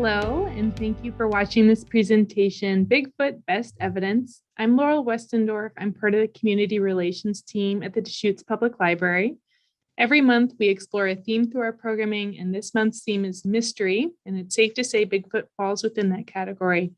Hello, and thank you for watching this presentation, Bigfoot Best Evidence. I'm Laurel Westendorf. I'm part of the Community Relations team at the Deschutes Public Library. Every month, we explore a theme through our programming, and this month's theme is mystery, and it's safe to say Bigfoot falls within that category.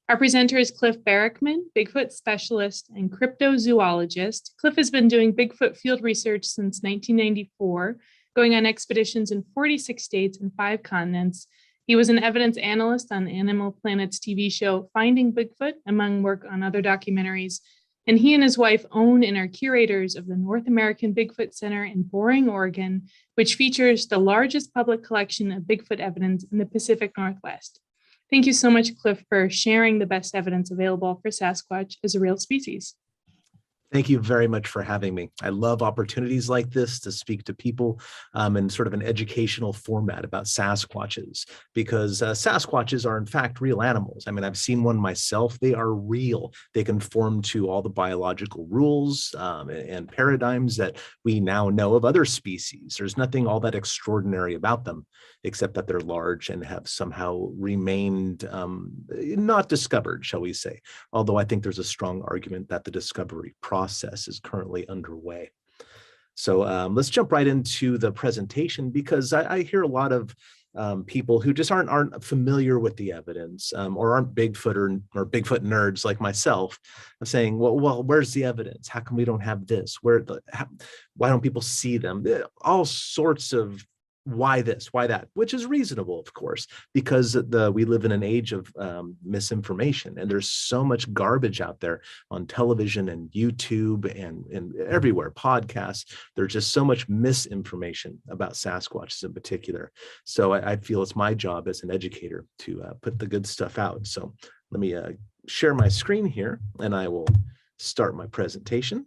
Our presenter is Cliff Barrickman, Bigfoot specialist and cryptozoologist. Cliff has been doing Bigfoot field research since 1994, going on expeditions in 46 states and 5 continents. He was an evidence analyst on Animal Planet's TV show Finding Bigfoot, among work on other documentaries. And he and his wife own and are curators of the North American Bigfoot Center in Boring, Oregon, which features the largest public collection of Bigfoot evidence in the Pacific Northwest. Thank you so much, Cliff, for sharing the best evidence available for Sasquatch as a real species. Thank you very much for having me. I love opportunities like this to speak to people in sort of an educational format about Sasquatches, because Sasquatches are in fact real animals. I mean, I've seen one myself. They are real. They conform to all the biological rules and paradigms that we now know of other species. There's nothing all that extraordinary about them, except that they're large and have somehow remained not discovered, shall we say. Although I think there's a strong argument that the discovery process is currently underway. So let's jump right into the presentation, because I hear a lot of people who just aren't familiar with the evidence or aren't Bigfoot or Bigfoot nerds like myself, saying, well, where's the evidence? How come we don't have this? Why don't people see them? All sorts of why this, why that, which is reasonable, of course, because we live in an age of misinformation, and there's so much garbage out there on television and YouTube and everywhere, podcasts. There's just so much misinformation about Sasquatches in particular. So I feel it's my job as an educator to put the good stuff out. So let me share my screen here, and I will start my presentation.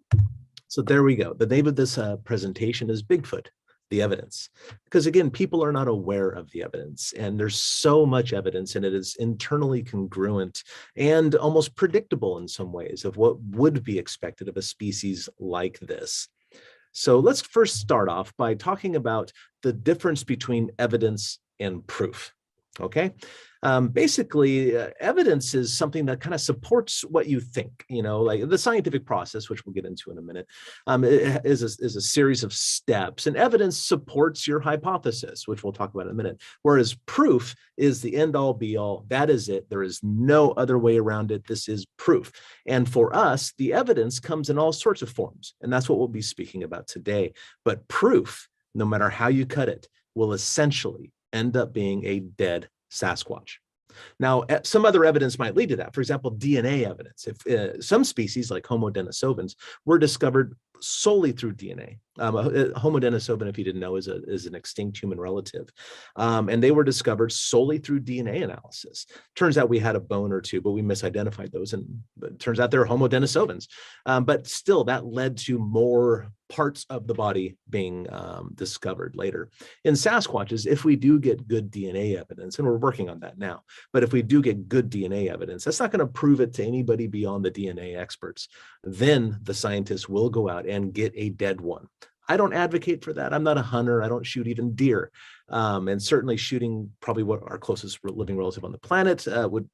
So there we go. The name of this presentation is Bigfoot, the evidence, because again, people are not aware of the evidence, and there's so much evidence, and it is internally congruent and almost predictable in some ways of what would be expected of a species like this. So let's first start off by talking about the difference between evidence and proof. Okay. Basically, evidence is something that kind of supports what you think, like the scientific process, which we'll get into in a minute, is a series of steps, and evidence supports your hypothesis, which we'll talk about in a minute. Whereas proof is the end all be all. That is it. There is no other way around it. This is proof. And for us, the evidence comes in all sorts of forms, and that's what we'll be speaking about today. But proof, no matter how you cut it, will essentially end up being a dead Sasquatch. Now, some other evidence might lead to that. For example, DNA evidence. If some species like Homo denisovans were discovered solely through DNA. Homo denisovan, if you didn't know, is an extinct human relative. And they were discovered solely through DNA analysis. Turns out we had a bone or two, but we misidentified those. And it turns out they're Homo denisovans. But still, that led to more parts of the body being discovered later. In Sasquatches, if we do get good DNA evidence, and we're working on that now, but if we do get good DNA evidence, that's not going to prove it to anybody beyond the DNA experts. Then the scientists will go out and get a dead one. I don't advocate for that. I'm not a hunter. I don't shoot even deer. And certainly shooting probably what our closest living relative on the planet would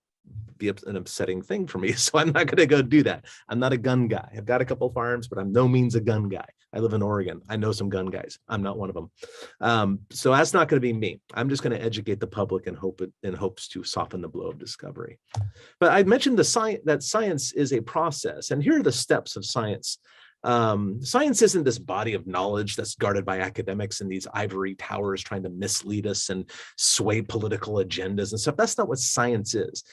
be an upsetting thing for me. So I'm not going to go do that. I'm not a gun guy. I've got a couple of firearms, but I'm no means a gun guy. I live in Oregon. I know some gun guys. I'm not one of them. So that's not going to be me. I'm just going to educate the public and hopes to soften the blow of discovery. But I mentioned that science is a process, and here are the steps of science. Science isn't this body of knowledge that's guarded by academics in these ivory towers trying to mislead us and sway political agendas and stuff. That's not what science is.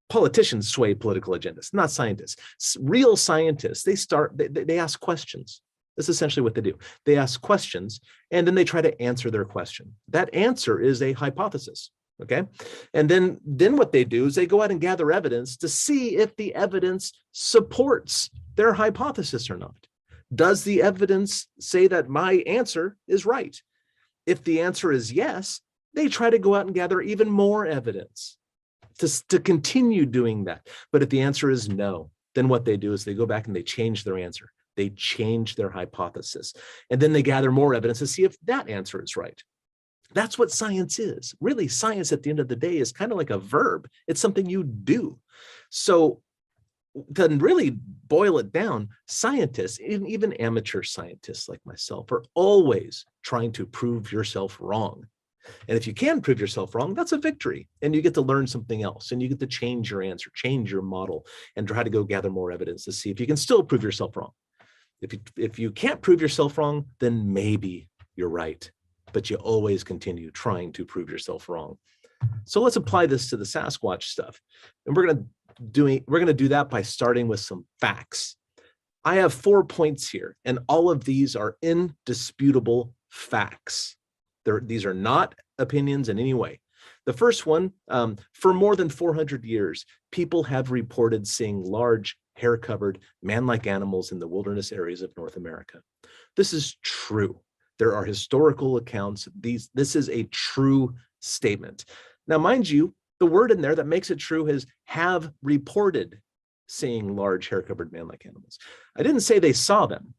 Politicians sway political agendas, not scientists. Real scientists, they ask questions. That's essentially what they do. They ask questions, and then they try to answer their question. That answer is a hypothesis. Okay. And then what they do is they go out and gather evidence to see if the evidence supports their hypothesis or not. Does the evidence say that my answer is right? If the answer is yes, they try to go out and gather even more evidence to continue doing that. But if the answer is no, then what they do is they go back and they change their answer. They change their hypothesis. And then they gather more evidence to see if that answer is right. That's what science is. Really, science at the end of the day is kind of like a verb. It's something you do. So to really boil it down, scientists, even amateur scientists like myself, are always trying to prove yourself wrong. And if you can prove yourself wrong, that's a victory. And you get to learn something else, and you get to change your answer, change your model, and try to go gather more evidence to see if you can still prove yourself wrong. If you can't prove yourself wrong, then maybe you're right. But you always continue trying to prove yourself wrong. So let's apply this to the Sasquatch stuff. And we're going to do that by starting with some facts. I have 4 points here, and all of these are indisputable facts. These are not opinions in any way. The first one, for more than 400 years, people have reported seeing large, hair-covered, man-like animals in the wilderness areas of North America. This is true. There are historical accounts. This is a true statement. Now, mind you, the word in there that makes it true is have reported seeing large, hair-covered man-like animals. I didn't say they saw them.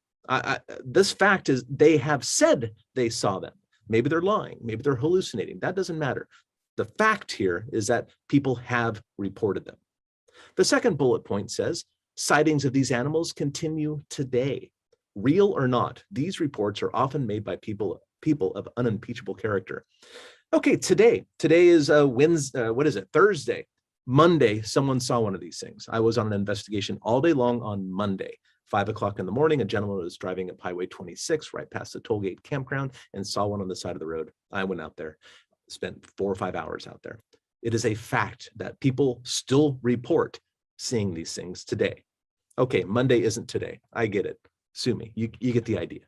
This fact is they have said they saw them. Maybe they're lying. Maybe they're hallucinating. That doesn't matter. The fact here is that people have reported them. The second bullet point says sightings of these animals continue today. Real or not, these reports are often made by people of unimpeachable character. Okay, today is Wednesday. What is it? Thursday. Monday, someone saw one of these things. I was on an investigation all day long on Monday. 5 o'clock in the morning, a gentleman was driving up Highway 26 right past the toll gate campground and saw one on the side of the road. I went out there, spent 4 or 5 hours out there. It is a fact that people still report seeing these things today. Okay, Monday isn't today. I get it. Sue me. You get the idea.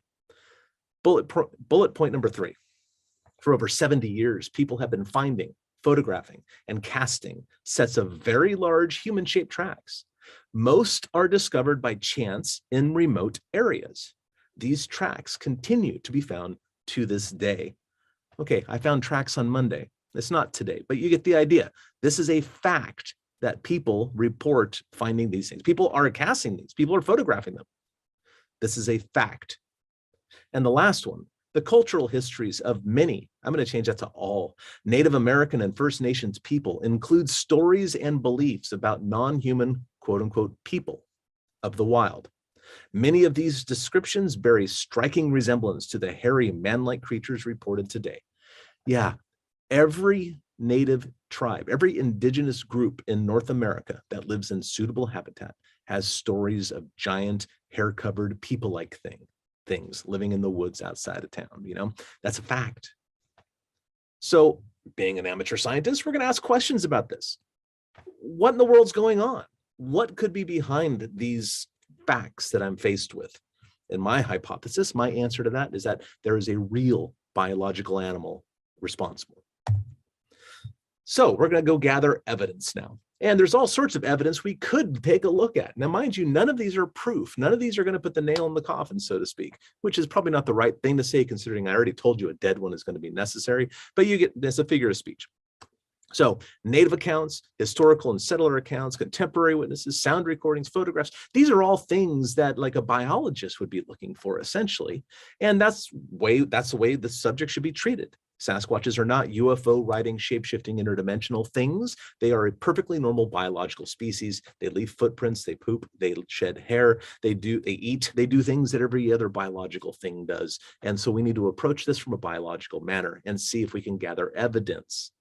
Bullet point number 3. For over 70 years, people have been finding, photographing, and casting sets of very large human-shaped tracks. Most are discovered by chance in remote areas. These tracks continue to be found to this day. Okay, I found tracks on Monday. It's not today, but you get the idea. This is a fact that people report finding these things. People are casting these. People are photographing them. This is a fact. And the last one, the cultural histories of many, I'm going to change that to all, Native American and First Nations people include stories and beliefs about non-human, quote unquote, people of the wild. Many of these descriptions bear a striking resemblance to the hairy man-like creatures reported today. Yeah, every native tribe, every indigenous group in North America that lives in suitable habitat has stories of giant, hair-covered, people-like things living in the woods outside of town. You know, that's a fact. So being an amateur scientist, we're going to ask questions about this. What in the world's going on? What could be behind these facts that I'm faced with? And my hypothesis, my answer to that is that there is a real biological animal responsible. So we're going to go gather evidence now. And there's all sorts of evidence we could take a look at. Now, mind you, none of these are proof. None of these are going to put the nail in the coffin, so to speak, which is probably not the right thing to say, considering I already told you a dead one is going to be necessary, but you get this, a figure of speech. So native accounts, historical and settler accounts, contemporary witnesses, sound recordings, photographs, these are all things that like a biologist would be looking for essentially. And that's the way the subject should be treated. Sasquatches are not UFO riding, shape-shifting, interdimensional things. They are a perfectly normal biological species. They leave footprints, they poop, they shed hair, they eat, they do things that every other biological thing does. And so we need to approach this from a biological manner and see if we can gather evidence.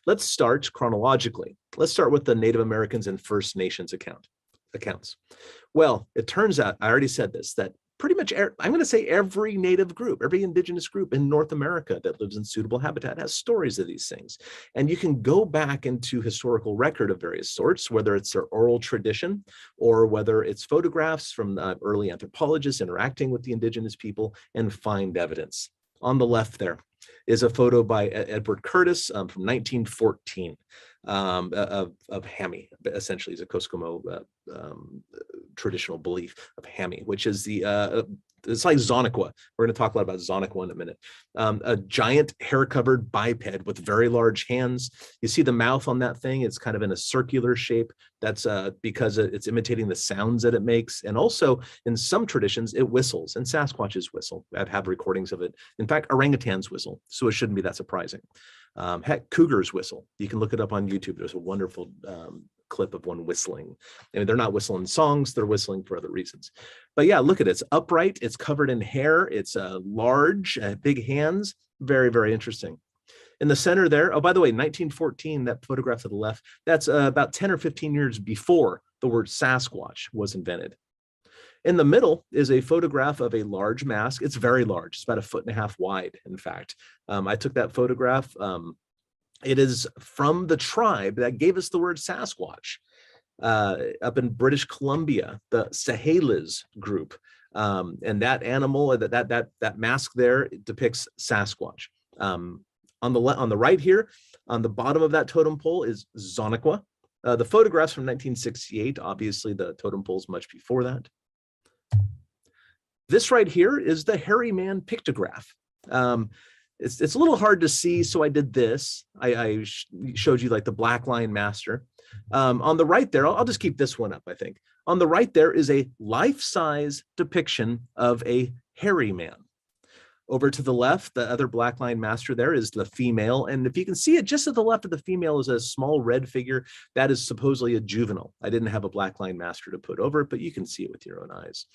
Let's start chronologically. Let's start with the Native Americans and First Nations accounts. Well, it turns out, I already said this, that pretty much, I'm going to say every native group, every indigenous group in North America that lives in suitable habitat has stories of these things. And you can go back into historical record of various sorts, whether it's their oral tradition or whether it's photographs from early anthropologists interacting with the indigenous people and find evidence. On the left there is a photo by Edward Curtis from 1914 of Hami. Essentially, is a Koskomo traditional belief of Hami, which is the it's like Zonoqua. We're going to talk a lot about Zonoqua in a minute. A giant hair-covered biped with very large hands. You see the mouth on that thing. It's kind of in a circular shape. That's because it's imitating the sounds that it makes. And also, in some traditions, it whistles. And Sasquatches whistle. I have recordings of it. In fact, orangutans whistle. So it shouldn't be that surprising. Heck, cougars whistle. You can look it up on YouTube. There's a wonderful clip of one whistling. I mean, they're not whistling songs, they're whistling for other reasons. But yeah, look at it. It's upright, it's covered in hair, it's large, big hands. Very, very interesting. In the center there, oh, by the way, 1914, that photograph to the left, that's about 10 or 15 years before the word Sasquatch was invented. In the middle is a photograph of a large mask. It's very large. It's about 1.5 feet wide, in fact. I took that photograph. It is from the tribe that gave us the word Sasquatch up in British Columbia, the Sahelas group. And that animal, that mask there depicts Sasquatch. On the right here, on the bottom of that totem pole is Zonoqua. The photograph's from 1968. Obviously, the totem pole's much before that. This right here is the hairy man pictograph. It's a little hard to see, so I did this. I showed you like the black line master. On the right there, I'll just keep this one up, I think. On the right there is a life-size depiction of a hairy man. Over to the left, the other black line master there is the female. And if you can see it, just to the left of the female is a small red figure. That is supposedly a juvenile. I didn't have a black line master to put over it, but you can see it with your own eyes.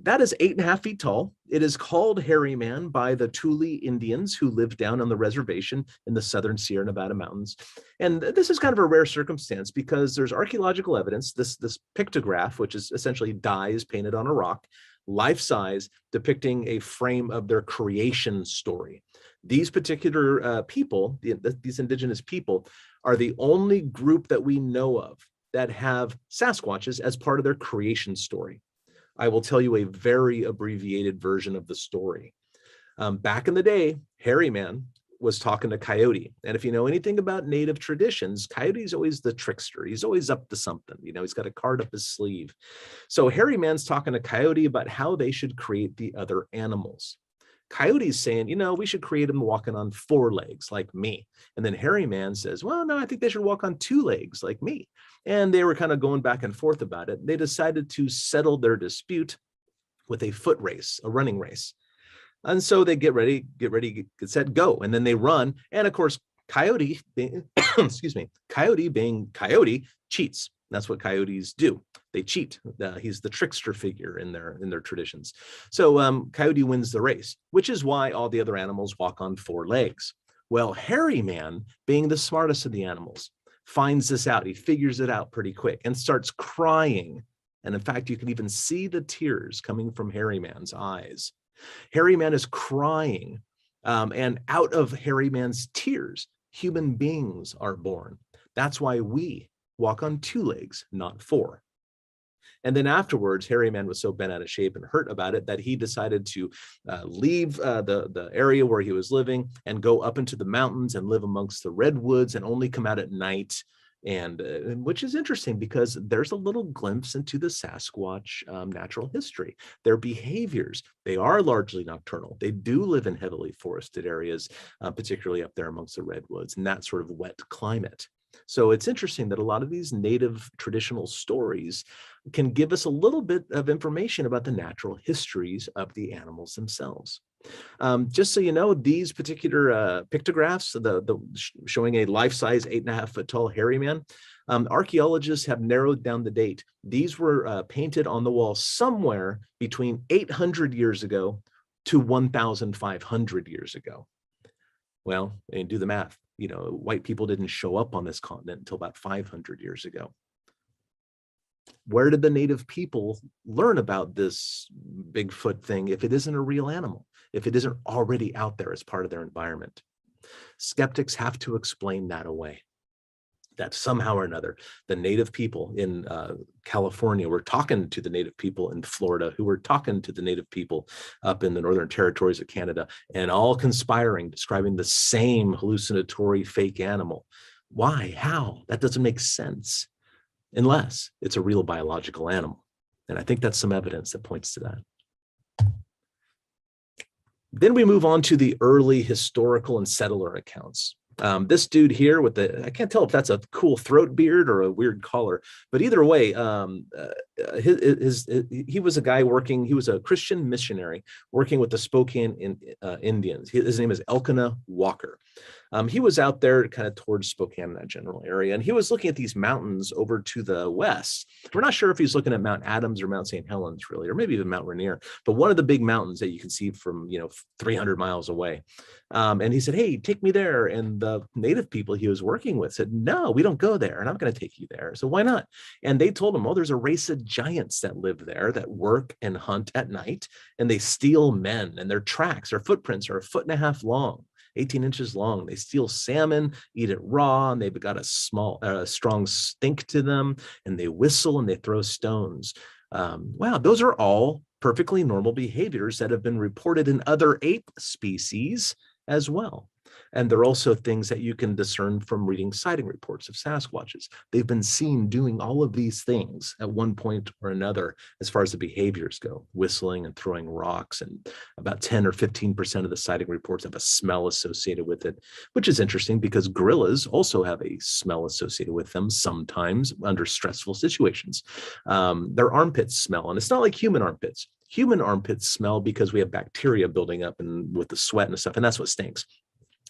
That is 8.5 feet tall. It is called hairy man by the Thule Indians who live down on the reservation in the southern Sierra Nevada mountains. And this is kind of a rare circumstance because there's archaeological evidence, this pictograph, which is essentially dyes painted on a rock, life-size, depicting a frame of their creation story. These particular people, these indigenous people, are the only group that we know of that have Sasquatches as part of their creation story. I will tell you a very abbreviated version of the story. Back in the day, hairy man was talking to Coyote. And if you know anything about native traditions, Coyote's always the trickster. He's always up to something. You know, he's got a card up his sleeve. So hairy man's talking to Coyote about how they should create the other animals. Coyote's saying, you know, we should create them walking on 4 legs like me. And then hairy man says, well, no, I think they should walk on 2 legs like me. And they were kind of going back and forth about it. They decided to settle their dispute with a foot race, a running race. And so they get ready, get set, go. And then they run. And of course, Coyote being, Coyote being Coyote cheats. That's what coyotes do. They cheat. He's the trickster figure in their traditions. So Coyote wins the race, which is why all the other animals walk on 4 legs. Well, hairy man, being the smartest of the animals, finds this out. He figures it out pretty quick and starts crying. And in fact, you can even see the tears coming from hairy man's eyes. Hairy man is crying, and out of hairy man's tears, human beings are born. That's why we walk on 2 legs, not 4. And then afterwards, hairy man was so bent out of shape and hurt about it that he decided to leave the area where he was living and go up into the mountains and live amongst the redwoods and only come out at night. And which is interesting because there's a little glimpse into the Sasquatch natural history. Their behaviors, they are largely nocturnal. They do live in heavily forested areas, particularly up there amongst the redwoods and that sort of wet climate. So it's interesting that a lot of these native traditional stories can give us a little bit of information about the natural histories of the animals themselves. Just so you know, these particular pictographs, showing a life-size 8.5 foot tall hairy man, archaeologists have narrowed down the date. These were painted on the wall somewhere between 800 years ago to 1,500 years ago. Well, and do the math. You know, white people didn't show up on this continent until about 500 years ago. Where did the native people learn about this Bigfoot thing if it isn't a real animal, if it isn't already out there as part of their environment? Skeptics have to explain that away. That somehow or another, the native people in California were talking to the native people in Florida, who were talking to the native people up in the Northern Territories of Canada, and all conspiring, describing the same hallucinatory fake animal. Why? How? That doesn't make sense unless it's a real biological animal. And I think that's some evidence that points to that. Then we move on to the early historical and settler accounts. This dude here with I can't tell if that's a cool throat beard or a weird collar, but either way, he was a guy working, he was a Christian missionary working with the Spokane Indians. His name is Elkanah Walker. He was out there kind of towards Spokane, that general area, and he was looking at these mountains over to the west. We're not sure if he's looking at Mount Adams or Mount St. Helens, really, or maybe even Mount Rainier, but one of the big mountains that you can see from 300 miles away. And he said, "Hey, take me there." And the native people he was working with said, "No, we don't go there, and I'm going to take you there. So why not?" And they told him, "Oh, there's a race of giants that live there that work and hunt at night, and they steal men, and their tracks, their footprints are 1.5 feet long. 18 inches long. They steal salmon, eat it raw, and they've got a strong stink to them, and they whistle and they throw stones." Wow, those are all perfectly normal behaviors that have been reported in other ape species as well. And they're also things that you can discern from reading sighting reports of Sasquatches. They've been seen doing all of these things at one point or another as far as the behaviors go, whistling and throwing rocks. And about 10 or 15% of the sighting reports have a smell associated with it, which is interesting because gorillas also have a smell associated with them sometimes under stressful situations. Their armpits smell, and it's not like human armpits. Human armpits smell because we have bacteria building up and with the sweat and stuff, and that's what stinks.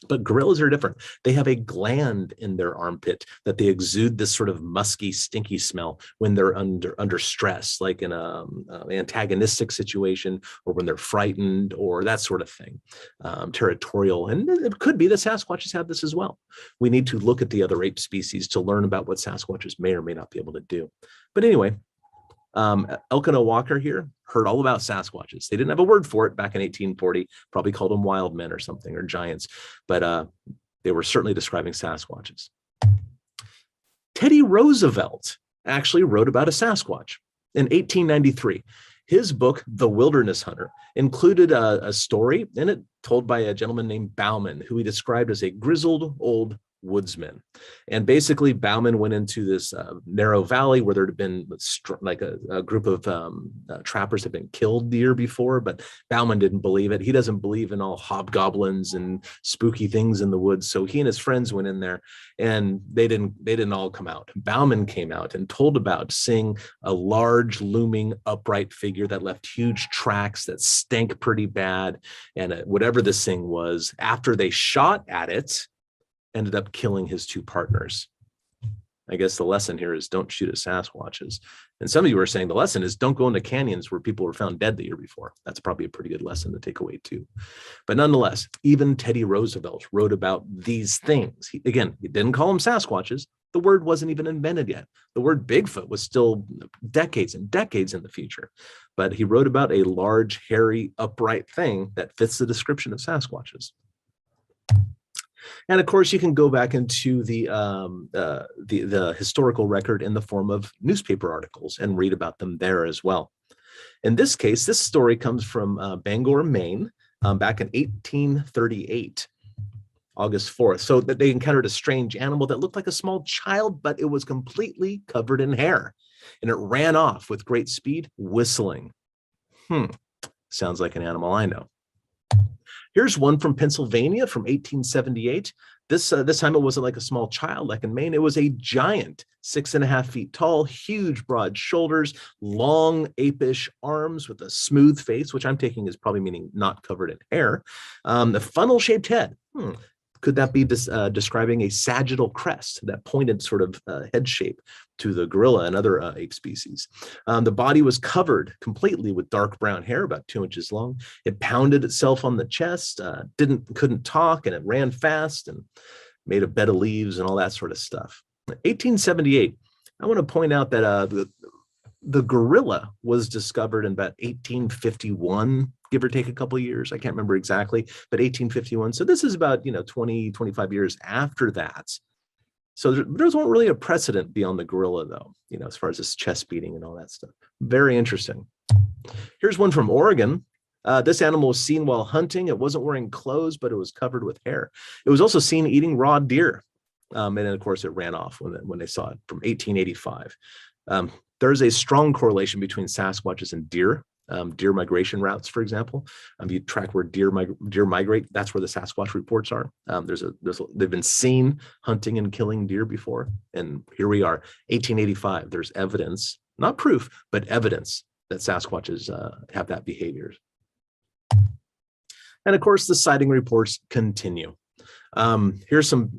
But gorillas are different. They have a gland in their armpit that they exude this sort of musky, stinky smell when they're under stress, like in an antagonistic situation or when they're frightened or that sort of thing, territorial. And it could be that Sasquatches have this as well. We need to look at the other ape species to learn about what Sasquatches may or may not be able to do. But anyway, Elkanah Walker here heard all about Sasquatches. They didn't have a word for it back in 1840, probably called them wild men or something, or giants, but they were certainly describing Sasquatches. Teddy Roosevelt actually wrote about a Sasquatch in 1893. His book, The Wilderness Hunter, included a story in it told by a gentleman named Bauman, who he described as a grizzled old woodsman. And basically Bauman went into this narrow valley where there had been like a group of trappers had been killed the year before, but Bauman didn't believe it. He doesn't believe in all hobgoblins and spooky things in the woods. So he and his friends went in there, and they didn't all come out. Bauman came out and told about seeing a large looming upright figure that left huge tracks that stank pretty bad. And whatever this thing was, after they shot at it, ended up killing his two partners. I guess the lesson here is don't shoot at Sasquatches. And some of you are saying the lesson is don't go into canyons where people were found dead the year before. That's probably a pretty good lesson to take away too. But nonetheless, even Teddy Roosevelt wrote about these things. He didn't call them Sasquatches. The word wasn't even invented yet. The word Bigfoot was still decades and decades in the future. But he wrote about a large, hairy, upright thing that fits the description of Sasquatches. And of course, you can go back into the historical record in the form of newspaper articles and read about them there as well. In this case, this story comes from Bangor, Maine, back in 1838, August 4th. So that they encountered a strange animal that looked like a small child, but it was completely covered in hair. And it ran off with great speed, whistling. Sounds like an animal I know. Here's one from Pennsylvania from 1878. This time it wasn't like a small child like in Maine. It was a giant, 6.5 feet tall, huge broad shoulders, long apish arms with a smooth face, which I'm taking is probably meaning not covered in hair. The funnel-shaped head. Could that be describing a sagittal crest, that pointed sort of head shape to the gorilla and other ape species? The body was covered completely with dark brown hair, about 2 inches long. It pounded itself on the chest, couldn't talk, and it ran fast and made a bed of leaves and all that sort of stuff. 1878, I want to point out that the gorilla was discovered in about 1851, give or take a couple of years. I can't remember exactly, but 1851. So this is about 20, 25 years after that. So there wasn't really a precedent beyond the gorilla, though, as far as this chest beating and all that stuff. Very interesting. Here's one from Oregon. This animal was seen while hunting. It wasn't wearing clothes, but it was covered with hair. It was also seen eating raw deer. And then, of course, it ran off when they saw it from 1885. There's a strong correlation between Sasquatches and deer. deer migration routes, for example. You track where deer migrate. That's where the Sasquatch reports are. They've been seen hunting and killing deer before, and here we are, 1885. There's evidence, not proof, but evidence that Sasquatches have that behavior. And of course, the sighting reports continue. Here's some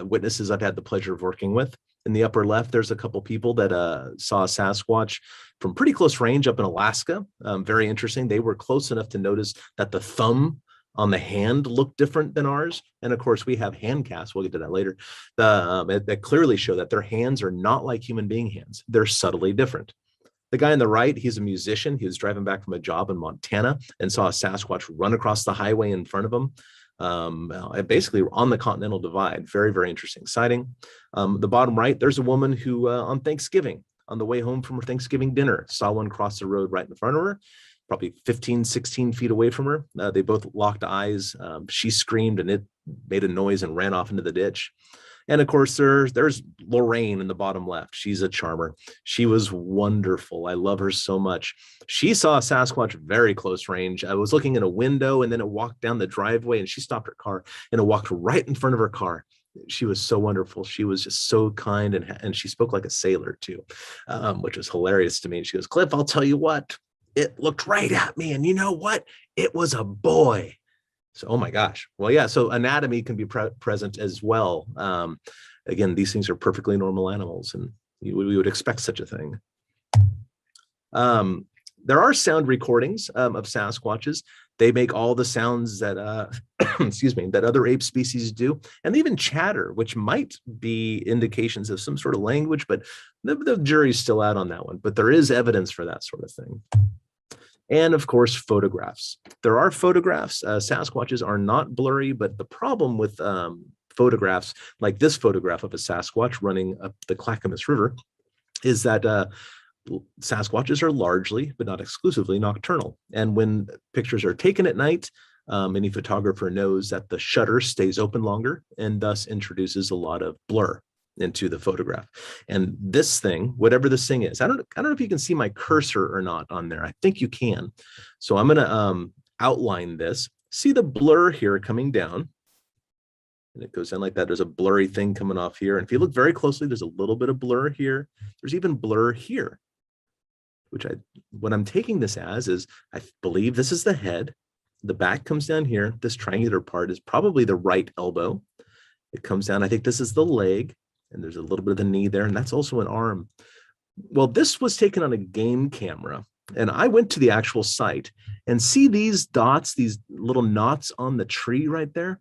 witnesses I've had the pleasure of working with. In the upper left, there's a couple people that saw a Sasquatch from pretty close range up in Alaska. Very interesting. They were close enough to notice that the thumb on the hand looked different than ours. And of course, we have hand casts. We'll get to that later. That clearly show that their hands are not like human being hands. They're subtly different. The guy on the right, he's a musician. He was driving back from a job in Montana and saw a Sasquatch run across the highway in front of him. Basically on the Continental Divide. Very, very interesting sighting. The bottom right, there's a woman who on Thanksgiving, on the way home from her Thanksgiving dinner, saw one cross the road right in front of her, probably 15, 16 feet away from her. They both locked eyes. She screamed and it made a noise and ran off into the ditch. And of course, there's Lorraine in the bottom left. She's a charmer. She was wonderful. I love her so much. She saw a Sasquatch very close range. I was looking in a window and then it walked down the driveway and she stopped her car and it walked right in front of her car. She was so wonderful. She was just so kind and she spoke like a sailor too, which was hilarious to me. And she goes, "Cliff, I'll tell you what, it looked right at me. And you know what? It was a boy." So, oh my gosh. Well, yeah. So anatomy can be present as well. Again, these things are perfectly normal animals, and we would expect such a thing. There are sound recordings of Sasquatches. They make all the sounds that, excuse me, that other ape species do, and they even chatter, which might be indications of some sort of language, but the jury's still out on that one. But there is evidence for that sort of thing. And of course, photographs. There are photographs. Sasquatches are not blurry, but the problem with photographs, like this photograph of a Sasquatch running up the Clackamas River, is that Sasquatches are largely, but not exclusively, nocturnal. And when pictures are taken at night, any photographer knows that the shutter stays open longer and thus introduces a lot of blur into the photograph. And this thing, whatever this thing is, I don't know if you can see my cursor or not on there. I think you can. So I'm going to outline this. See the blur here coming down, and it goes down like that. There's a blurry thing coming off here. And if you look very closely, there's a little bit of blur here. There's even blur here, which what I'm taking this as is, I believe this is the head. The back comes down here. This triangular part is probably the right elbow. It comes down. I think this is the leg. And there's a little bit of the knee there, and that's also an arm. Well, this was taken on a game camera, and I went to the actual site and see these dots, these little knots on the tree right there.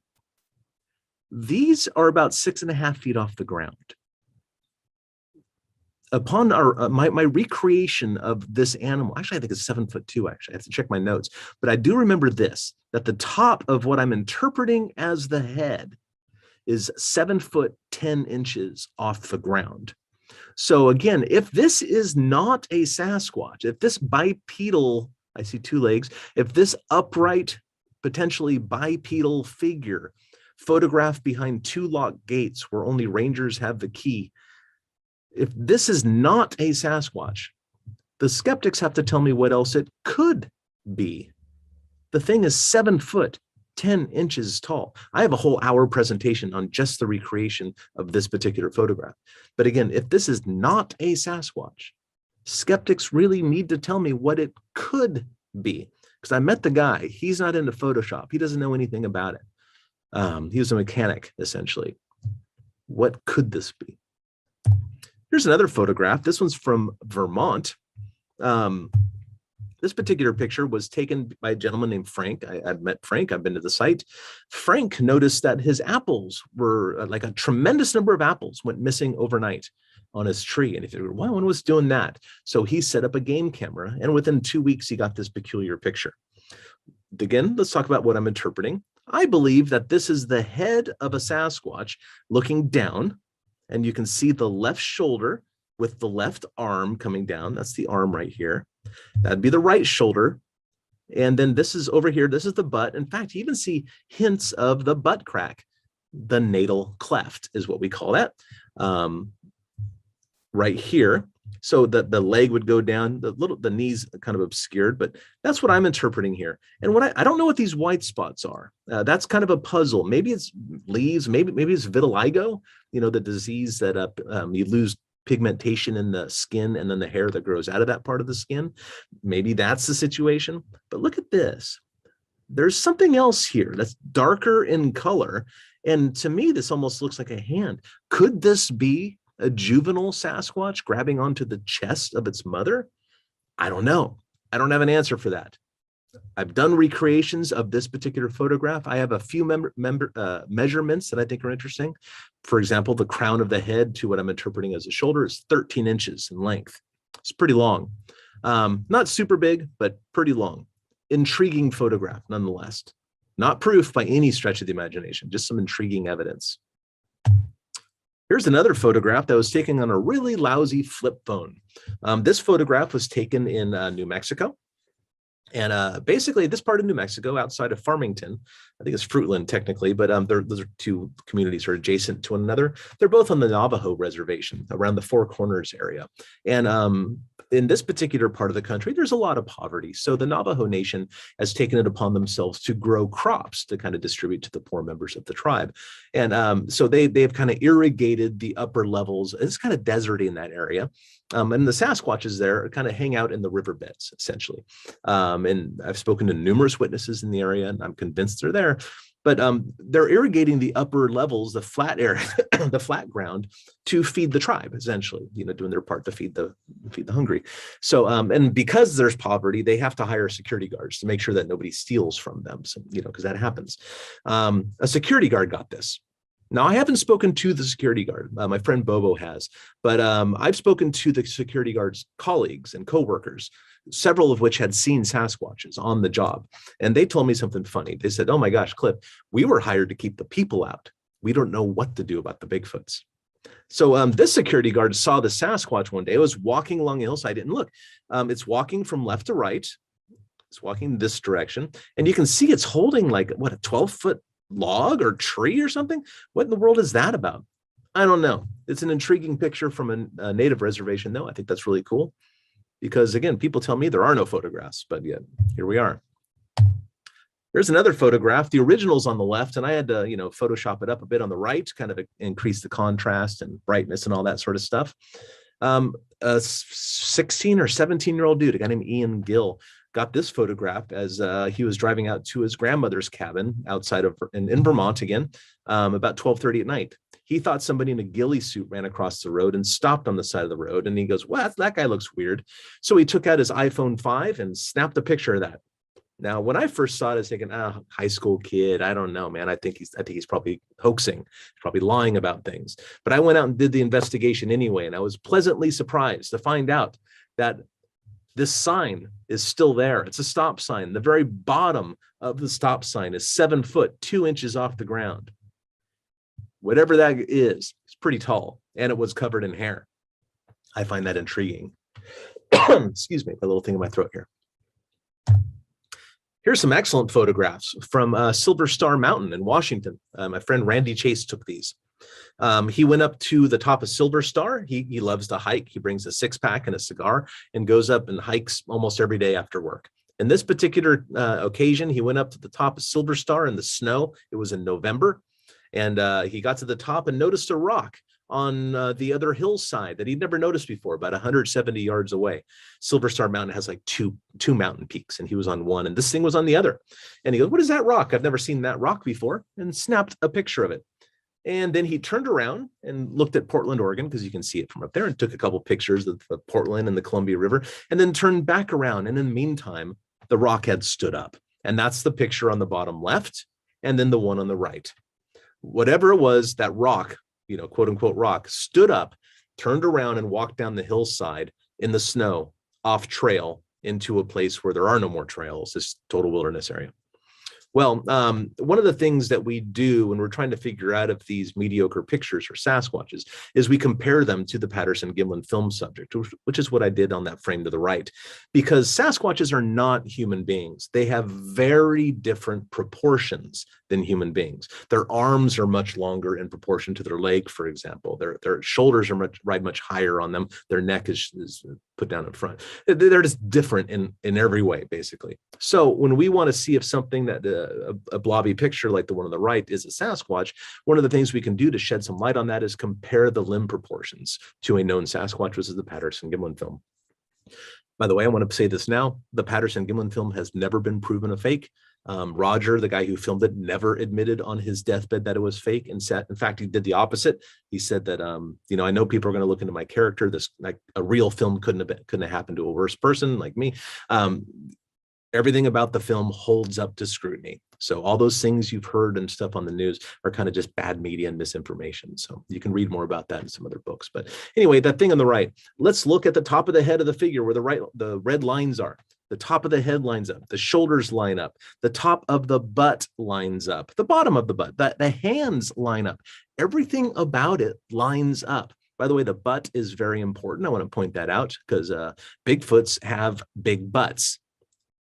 These are about 6.5 feet off the ground. Upon my recreation of this animal, actually, I think it's 7'2". Actually, I have to check my notes, but I do remember this: that the top of what I'm interpreting as the head is 7'10" off the ground. So again, if this is not a Sasquatch, if this bipedal, I see two legs, if this upright, potentially bipedal figure photographed behind two locked gates where only rangers have the key, if this is not a Sasquatch, the skeptics have to tell me what else it could be. The thing is 7'10" tall. I have a whole hour presentation on just the recreation of this particular photograph. But again, if this is not a Sasquatch, skeptics really need to tell me what it could be. Because I met the guy. He's not into Photoshop. He doesn't know anything about it. He was a mechanic, essentially. What could this be? Here's another photograph. This one's from Vermont. This particular picture was taken by a gentleman named Frank. I've met Frank. I've been to the site. Frank noticed that his apples were like a tremendous number of apples went missing overnight on his tree. And he figured, well, one was doing that. So he set up a game camera. And within 2 weeks, he got this peculiar picture. Again, let's talk about what I'm interpreting. I believe that this is the head of a Sasquatch looking down. And you can see the left shoulder with the left arm coming down. That's the arm right here. That'd be the right shoulder. And then this is over here. This is the butt. In fact, you even see hints of the butt crack. The natal cleft is what we call that. Right here. So the leg would go down, the knees kind of obscured, but that's what I'm interpreting here. And what I don't know what these white spots are. That's kind of a puzzle. Maybe it's leaves, maybe it's vitiligo, the disease that you lose pigmentation in the skin and then the hair that grows out of that part of the skin. Maybe that's the situation. But look at this. There's something else here that's darker in color. And to me, this almost looks like a hand. Could this be a juvenile Sasquatch grabbing onto the chest of its mother? I don't know. I don't have an answer for that. I've done recreations of this particular photograph. I have a few measurements that I think are interesting. For example, the crown of the head to what I'm interpreting as a shoulder is 13 inches in length. It's pretty long. Not super big, but pretty long. Intriguing photograph, nonetheless. Not proof by any stretch of the imagination, just some intriguing evidence. Here's another photograph that was taken on a really lousy flip phone. This photograph was taken in New Mexico. And basically, this part of New Mexico, outside of Farmington, I think it's Fruitland technically, but those are two communities are adjacent to one another. They're both on the Navajo reservation around the Four Corners area. And in this particular part of the country, there's a lot of poverty. So the Navajo Nation has taken it upon themselves to grow crops to kind of distribute to the poor members of the tribe. And so they've kind of irrigated the upper levels. It's kind of deserty in that area. And the Sasquatches there kind of hang out in the riverbeds, essentially. And I've spoken to numerous witnesses in the area, and I'm convinced they're there. But they're irrigating the upper levels, the flat area, the flat ground, to feed the tribe, essentially, doing their part to feed the hungry. So, and because there's poverty, they have to hire security guards to make sure that nobody steals from them. So, because that happens. A security guard got this. Now, I haven't spoken to the security guard. My friend Bobo has, but I've spoken to the security guard's colleagues and coworkers, several of which had seen Sasquatches on the job. And they told me something funny. They said, "Oh my gosh, Cliff, we were hired to keep the people out. We don't know what to do about the Bigfoots." So this security guard saw the Sasquatch one day. It was walking along the hillside. Didn't look. It's walking from left to right. It's walking this direction. And you can see it's holding like, what, a 12-foot log or tree or something? What in the world is that about? I don't know. It's an intriguing picture from a native reservation, though. I think that's really cool because, again, people tell me there are no photographs, but yet here we are. There's another photograph. The original's on the left, and I had to, Photoshop it up a bit on the right, kind of increase the contrast and brightness and all that sort of stuff. A 16 or 17-year-old dude, a guy named Ian Gill, got this photograph as he was driving out to his grandmother's cabin outside of in Vermont again, about 12:30 at night. He thought somebody in a ghillie suit ran across the road and stopped on the side of the road. And he goes, "Well, that guy looks weird." So he took out his iPhone 5 and snapped a picture of that. Now, when I first saw it, I was thinking, high school kid. I don't know, man. I think he's probably hoaxing. He's probably lying about things. But I went out and did the investigation anyway. And I was pleasantly surprised to find out that this sign is still there. It's a stop sign. The very bottom of the stop sign is 7 foot, 2 inches off the ground. Whatever that is, it's pretty tall. And it was covered in hair. I find that intriguing. Excuse me, a little thing in my throat here. Here's some excellent photographs from Silver Star Mountain in Washington. My friend Randy Chase took these. He went up to the top of Silver Star. He loves to hike. He brings a 6-pack and a cigar and goes up and hikes almost every day after work. In this particular occasion, he went up to the top of Silver Star in the snow. It was in November. And he got to the top and noticed a rock on the other hillside that he'd never noticed before, about 170 yards away. Silver Star Mountain has like two mountain peaks, and he was on one, and this thing was on the other. And he goes, "What is that rock? I've never seen that rock before," and snapped a picture of it. And then he turned around and looked at Portland, Oregon, because you can see it from up there, and took a couple pictures of Portland and the Columbia River, and then turned back around. And in the meantime, the rock had stood up. And that's the picture on the bottom left, and then the one on the right. Whatever it was, that rock, quote unquote rock, stood up, turned around, and walked down the hillside in the snow, off trail, into a place where there are no more trails, this total wilderness area. Well, one of the things that we do when we're trying to figure out if these mediocre pictures are Sasquatches is we compare them to the Patterson-Gimlin film subject, which is what I did on that frame to the right, because Sasquatches are not human beings. They have very different proportions than human beings. Their arms are much longer in proportion to their leg, for example. Their shoulders are much higher on them. Their neck is put down in front. They're just different in every way, basically. So when we want to see if something that a blobby picture like the one on the right is a Sasquatch, one of the things we can do to shed some light on that is compare the limb proportions to a known Sasquatch, which is the Patterson-Gimlin film. By the way, I want to say this now, the Patterson-Gimlin film has never been proven a fake. Roger, the guy who filmed it, never admitted on his deathbed that it was fake. In fact, he did the opposite. He said that, I know people are going to look into my character. This, like, a real film couldn't have happened to a worse person like me. Everything about the film holds up to scrutiny. So all those things you've heard and stuff on the news are kind of just bad media and misinformation. So you can read more about that in some other books. But anyway, that thing on the right, let's look at the top of the head of the figure where the red lines are. The top of the head lines up, the shoulders line up, the top of the butt lines up, the bottom of the butt, the hands line up. Everything about it lines up. By the way, the butt is very important. I want to point that out because Bigfoots have big butts.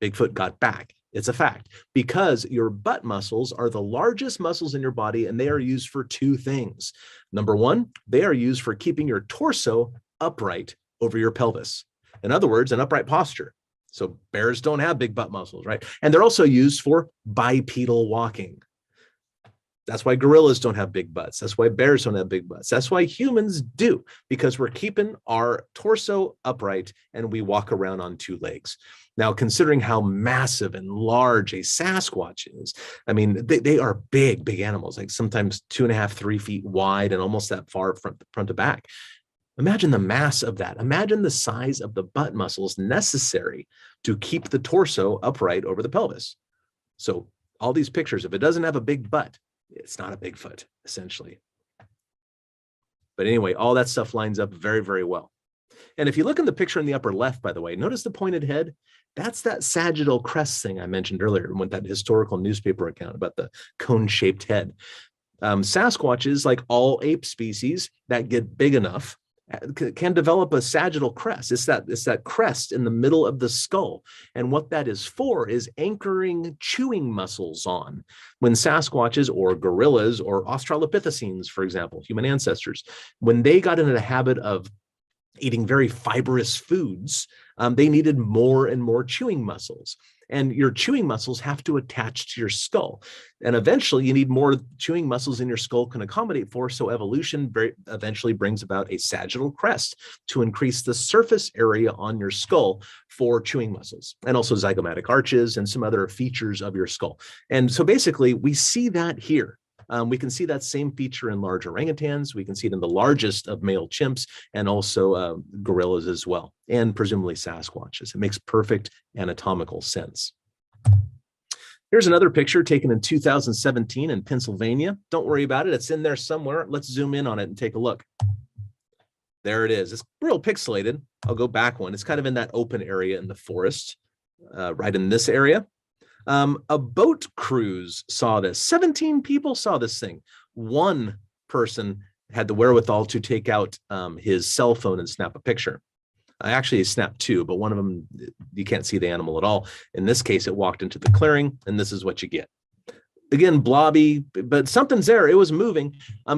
Bigfoot got back. It's a fact, because your butt muscles are the largest muscles in your body, and they are used for two things. Number one, they are used for keeping your torso upright over your pelvis. In other words, an upright posture. So bears don't have big butt muscles, right? And they're also used for bipedal walking. That's why gorillas don't have big butts. That's why bears don't have big butts. That's why humans do, because we're keeping our torso upright and we walk around on two legs. Now, considering how massive and large a Sasquatch is, I mean, they are big animals, like sometimes 2.5, 3 feet wide and almost that far front to back. Imagine the mass of that. Imagine the size of the butt muscles necessary to keep the torso upright over the pelvis. So all these pictures, if it doesn't have a big butt, it's not a Bigfoot, essentially. But anyway, all that stuff lines up very, very well. And if you look in the picture in the upper left, by the way, notice the pointed head. That's that sagittal crest thing I mentioned earlier with that historical newspaper account about the cone-shaped head. Sasquatches, like all ape species that get big enough, can develop a sagittal crest. It's that crest in the middle of the skull. And what that is for is anchoring chewing muscles on. When Sasquatches or gorillas or Australopithecines, for example, human ancestors, when they got into the habit of eating very fibrous foods, they needed more and more chewing muscles. And your chewing muscles have to attach to your skull. And eventually you need more chewing muscles in your skull can accommodate for. So evolution eventually brings about a sagittal crest to increase the surface area on your skull for chewing muscles, and also zygomatic arches and some other features of your skull. And so basically we see that here. We can see that same feature in large orangutans. We can see it in the largest of male chimps and also gorillas as well, and presumably Sasquatches. It makes perfect anatomical sense. Here's another picture taken in 2017 in Pennsylvania. Don't worry about it. It's in there somewhere. Let's zoom in on it and take a look. There it is. It's real pixelated. I'll go back one. It's kind of in that open area in the forest, right in this area. A boat cruise saw this. 17 people saw this thing. One person had the wherewithal to take out his cell phone and snap a picture. Actually, he snapped two, but one of them, you can't see the animal at all. In this case, it walked into the clearing, and this is what you get. Again, blobby, but something's there. It was moving.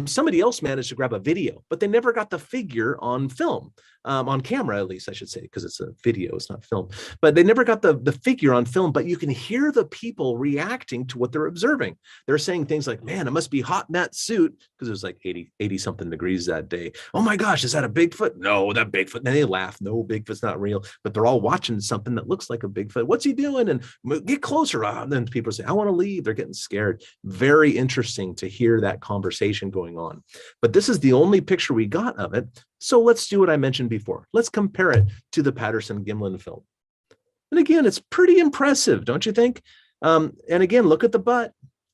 Somebody else managed to grab a video, but they never got the figure on film, on camera, at least I should say, because it's a video, it's not film. But they never got the figure on film, but you can hear the people reacting to what they're observing. They're saying things like, man, it must be hot in that suit, because it was like 80 something degrees that day. Oh my gosh, is that a Bigfoot? No, that Bigfoot. And then they laugh. No, Bigfoot's not real. But they're all watching something that looks like a Bigfoot. What's he doing? And get closer. And then people say, I want to leave. They're getting scared. Very interesting to hear that conversation going on. But this is the only picture we got of it. So let's do what I mentioned before. Let's compare it to the Patterson-Gimlin film. And again, it's pretty impressive, don't you think? And again, look at the butt.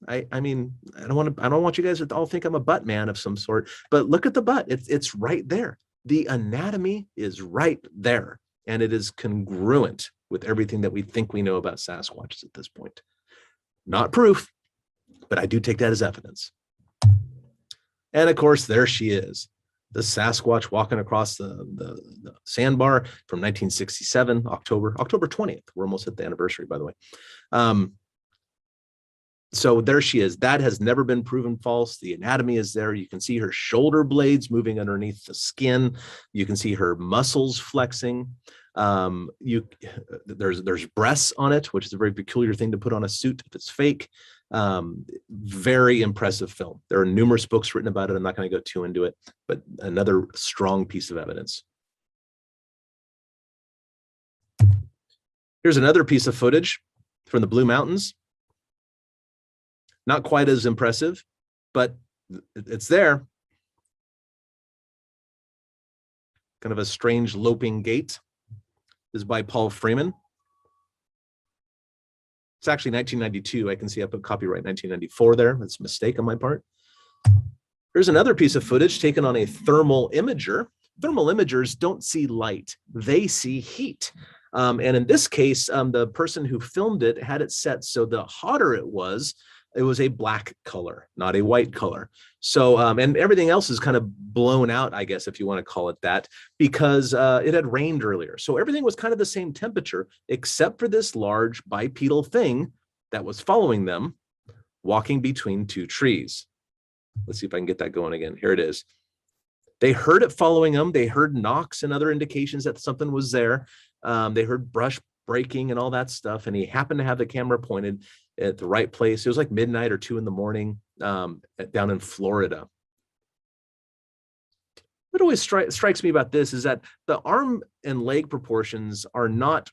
I mean, I don't want you guys to all think I'm a butt man of some sort, but look at the butt. It's right there. The anatomy is right there, and it is congruent with everything that we think we know about Sasquatches at this point. Not proof, but I do take that as evidence. And of course, there she is, the Sasquatch walking across the sandbar from 1967, October 20th. We're almost at the anniversary, by the way. So there she is. That has never been proven false. The anatomy is there. You can see her shoulder blades moving underneath the skin. You can see her muscles flexing. There's breasts on it, which is a very peculiar thing to put on a suit if it's fake. Very impressive film. There are numerous books written about it. I'm not going to go too into it, but another strong piece of evidence. Here's another piece of footage from the Blue Mountains. Not quite as impressive, but it's there. Kind of a strange loping gait. This is by Paul Freeman. It's actually 1992. I can see I put copyright 1994 there. That's a mistake on my part. Here's another piece of footage taken on a thermal imager. Thermal imagers don't see light. They see heat. And in this case, the person who filmed it had it set so the hotter it was a black color, not a white color. So, and everything else is kind of blown out, I guess, if you want to call it that, because it had rained earlier. So everything was kind of the same temperature, except for this large bipedal thing that was following them, walking between two trees. Let's see if I can get that going again. Here it is. They heard it following them. They heard knocks and other indications that something was there. They heard brush breaking and all that stuff. And he happened to have the camera pointed at the right place. It was like midnight or 2 a.m. Down in Florida. What always strikes me about this is that the arm and leg proportions are not,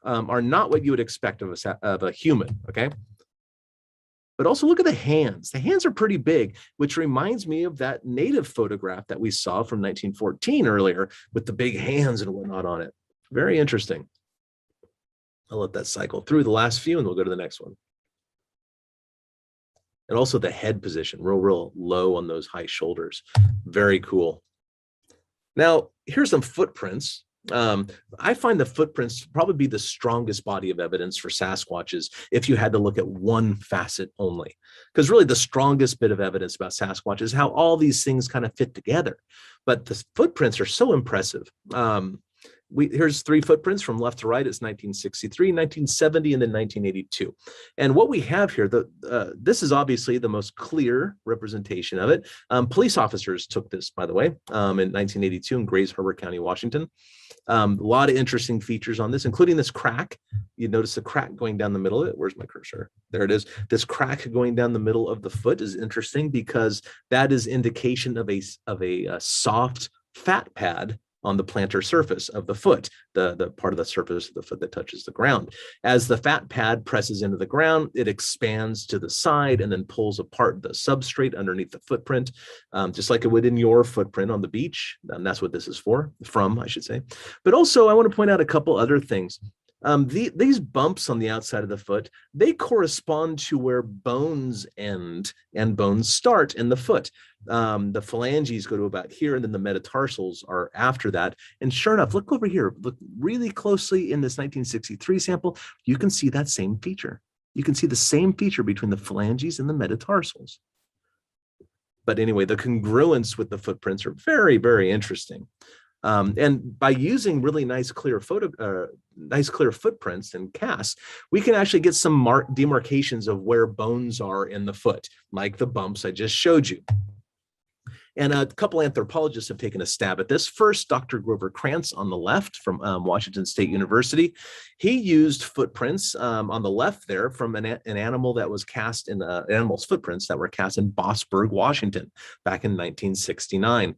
are not what you would expect of a human, okay? But also look at the hands. The hands are pretty big, which reminds me of that native photograph that we saw from 1914 earlier with the big hands and whatnot on it. Very interesting. I'll let that cycle through the last few and we'll go to the next one. And also the head position, real low on those high shoulders. Very cool. Now, here's some footprints. I find the footprints to probably be the strongest body of evidence for Sasquatches if you had to look at one facet only. Because really the strongest bit of evidence about Sasquatch is how all these things kind of fit together. But the footprints are so impressive. Here's 3 footprints from left to right. It's 1963, 1970, and then 1982. And what we have here, this is obviously the most clear representation of it. Police officers took this, by the way, in 1982 in Grays Harbor County, Washington. A lot of interesting features on this, including this crack. You notice the crack going down the middle of it. Where's my cursor? There it is. This crack going down the middle of the foot is interesting because that is indication of a soft fat pad on the plantar surface of the foot, the part of the surface of the foot that touches the ground. As the fat pad presses into the ground, it expands to the side and then pulls apart the substrate underneath the footprint, just like it would in your footprint on the beach. And that's what this is from, I should say. But also, I want to point out a couple other things. These bumps on the outside of the foot, they correspond to where bones end and bones start in the foot. The phalanges go to about here, and then the metatarsals are after that. And sure enough, look over here, look really closely in this 1963 sample, you can see that same feature. You can see the same feature between the phalanges and the metatarsals. But anyway, the congruence with the footprints are very, very interesting. And by using really nice clear footprints and casts, we can actually get some demarcations of where bones are in the foot, like the bumps I just showed you. And a couple anthropologists have taken a stab at this. First, Dr. Grover Krantz on the left from Washington State University. He used footprints on the left there from an animal that was cast in animal's footprints that were cast in Bossburg, Washington, back in 1969.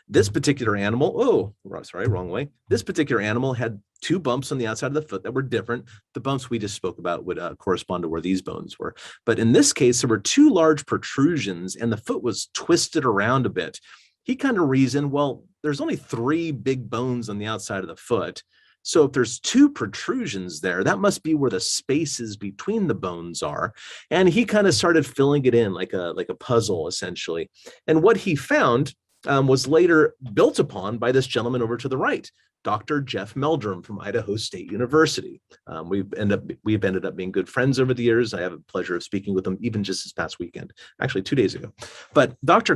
This particular animal, wrong way. This particular animal had 2 bumps on the outside of the foot that were different. The bumps we just spoke about would correspond to where these bones were. But in this case, there were 2 large protrusions and the foot was twisted around a bit. He kind of reasoned, well, there's only 3 big bones on the outside of the foot. So if there's 2 protrusions there, that must be where the spaces between the bones are. And he kind of started filling it in like a puzzle, essentially. And what he found was later built upon by this gentleman over to the right, Dr. Jeff Meldrum from Idaho State University. We've ended up being good friends over the years. I have a pleasure of speaking with him even just this past weekend, actually 2 days ago. But Dr.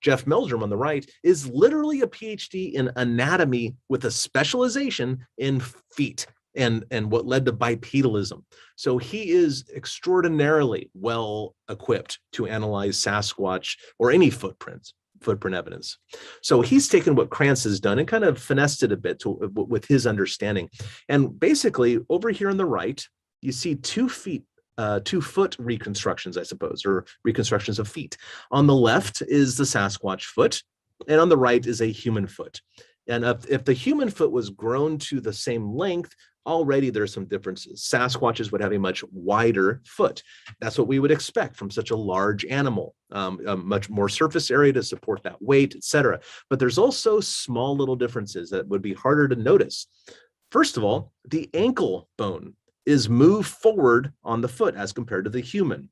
Jeff Meldrum on the right is literally a PhD in anatomy with a specialization in feet and what led to bipedalism. So he is extraordinarily well equipped to analyze Sasquatch or any footprint evidence. So he's taken what Krantz has done and kind of finessed it a bit with his understanding. And basically, over here on the right, you see 2 foot reconstructions, I suppose, or reconstructions of feet. On the left is the Sasquatch foot, and on the right is a human foot. And if the human foot was grown to the same length, already there's some differences. Sasquatches would have a much wider foot. That's what we would expect from such a large animal, a much more surface area to support that weight, etc. But there's also small little differences that would be harder to notice. First of all, the ankle bone is moved forward on the foot as compared to the human.